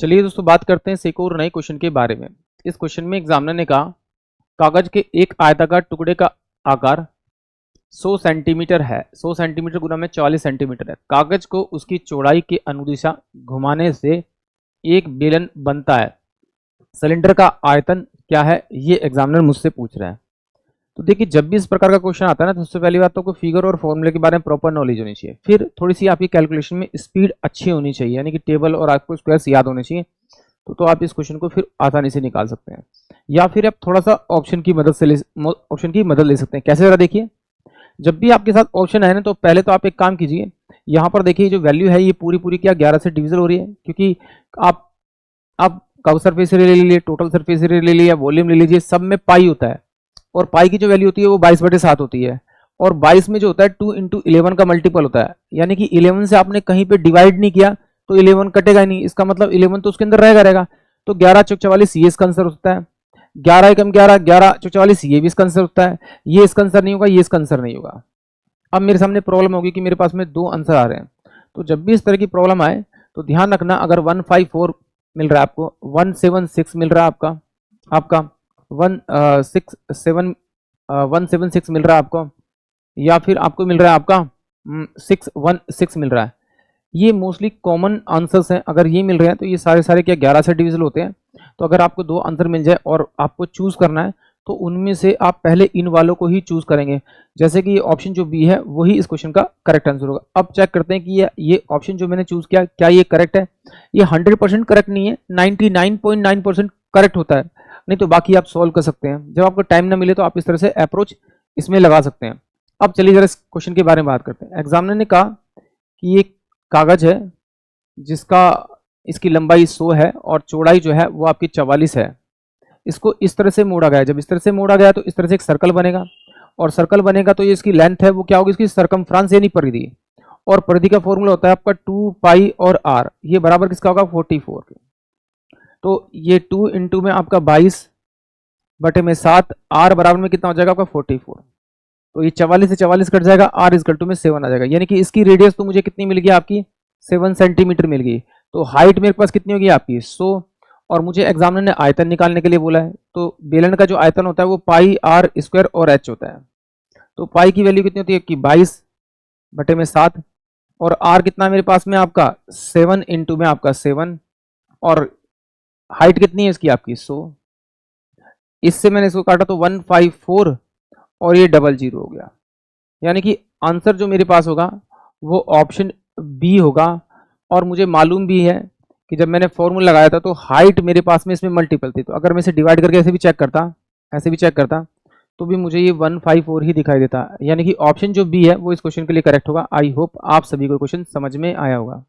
चलिए दोस्तों बात करते हैं एक और नए क्वेश्चन के बारे में। इस क्वेश्चन में एग्जामिनर ने कहा कागज के एक आयताकार टुकड़े का आकार 100 सेंटीमीटर है। 100 सेंटीमीटर गुना में 44 सेंटीमीटर है। कागज को उसकी चौड़ाई के अनुदिशा घुमाने से एक बेलन बनता है। सिलेंडर का आयतन क्या है, ये एग्जामिनर मुझसे पूछ रहा है। तो देखिए जब भी इस प्रकार का क्वेश्चन आता है ना, तो सबसे पहली बात तो आपको फिगर और फॉर्मूले के बारे में प्रॉपर नॉलेज होनी चाहिए। फिर थोड़ी सी आपकी कैलकुलेशन में स्पीड अच्छी होनी चाहिए, यानी कि टेबल और आपको स्क्वायर्स याद होने चाहिए। तो आप इस क्वेश्चन को फिर आसानी से निकाल सकते हैं, या फिर आप थोड़ा सा ऑप्शन की मदद ले सकते हैं। कैसे जरा देखिए, जब भी आपके साथ ऑप्शन है ना, तो पहले तो आप एक काम कीजिए, यहाँ पर देखिए जो वैल्यू है ये पूरी पूरी क्या 11 से डिविजल हो रही है, क्योंकि आप कर्व सरफेस एरिया ले लीजिए, टोटल सरफेस एरिया ले लीजिए, वॉल्यूम ले लीजिए, सब में पाई होता है। और पाई की जो वैल्यू होती है वो 22/7 होती है। और 22 में जो होता है 2 × 11 का मल्टीपल होता है, यानी कि 11 से आपने कहीं पे डिवाइड नहीं किया तो 11 कटेगा नहीं, इसका मतलब 11 तो उसके अंदर रहेगा। तो 11 × 44 ये इसका आंसर होता है। 11 × 11 11 × 44 ये भी इसका आंसर होता है। ये इसका आंसर नहीं होगा, ये इसका आंसर नहीं होगा। अब मेरे सामने प्रॉब्लम होगी कि मेरे पास में दो आंसर आ रहे हैं। तो जब भी इस तरह की प्रॉब्लम आए तो ध्यान रखना, अगर 154 मिल रहा है आपको, 176 मिल रहा है आपका 176 मिल रहा है आपको, या फिर आपको मिल रहा है आपका 616 मिल रहा है, ये मोस्टली कॉमन आंसर्स हैं। अगर ये मिल रहे हैं तो ये सारे क्या 11 से डिविजल होते हैं। तो अगर आपको दो आंसर मिल जाए और आपको चूज करना है तो उनमें से आप पहले इन वालों को ही चूज करेंगे। जैसे कि ये ऑप्शन जो बी है वही इस क्वेश्चन का करेक्ट आंसर होगा। अब चेक करते हैं कि ये ऑप्शन जो मैंने चूज किया क्या ये करेक्ट है। ये 100% करेक्ट नहीं है, 99.9% करेक्ट होता है, नहीं तो बाकी आप सॉल्व कर सकते हैं। जब आपको टाइम ना मिले तो आप इस तरह से अप्रोच इसमें लगा सकते हैं। अब चलिए जरा इस क्वेश्चन के बारे में बात करते हैं। एग्जामिनर ने कहा कि ये कागज है इसकी लंबाई 100 है और चौड़ाई जो है वो आपकी 44 है। इसको इस तरह से मोड़ा गया, जब इस तरह से मोड़ा गया तो इस तरह से एक सर्कल बनेगा, और सर्कल बनेगा तो ये इसकी लेंथ है वो क्या होगी, इसकी सरकमफ्रांस यानी परिधि। और परिधि का फॉर्मूला होता है आपका 2 और r, ये बराबर किसका होगा 44 के। तो ये 2 × में आपका 22/7, r बराबर में कितना हो जाएगा आपका 44। तो ये 44 से 44 कट जाएगा, r = में 7 आ जाएगा, यानी कि इसकी रेडियस तो मुझे कितनी मिल गई आपकी 7 सेंटीमीटर मिल गई। तो हाइट मेरे पास कितनी होगी आपकी 100, और मुझे एग्जामिनर ने आयतन निकालने के लिए बोला है। तो बेलन का जो आयतन होता है वो πr² और h होता है। तो पाई की वैल्यू कितनी होती है कि 22/7, और r कितना मेरे पास में आपका 7 × में आपका 7, और हाइट कितनी है इसकी आपकी 100। इससे मैंने इसको काटा तो 154 और ये 00 हो गया, यानी कि आंसर जो मेरे पास होगा वो ऑप्शन बी होगा। और मुझे मालूम भी है कि जब मैंने फॉर्मूला लगाया था तो हाइट मेरे पास में इसमें मल्टीपल थी, तो अगर मैं इसे डिवाइड करके ऐसे भी चेक करता तो भी मुझे ये 154 ही दिखाई देता, यानी कि ऑप्शन जो बी है वो इस क्वेश्चन के लिए करेक्ट होगा। आई होप आप सभी को क्वेश्चन समझ में आया होगा।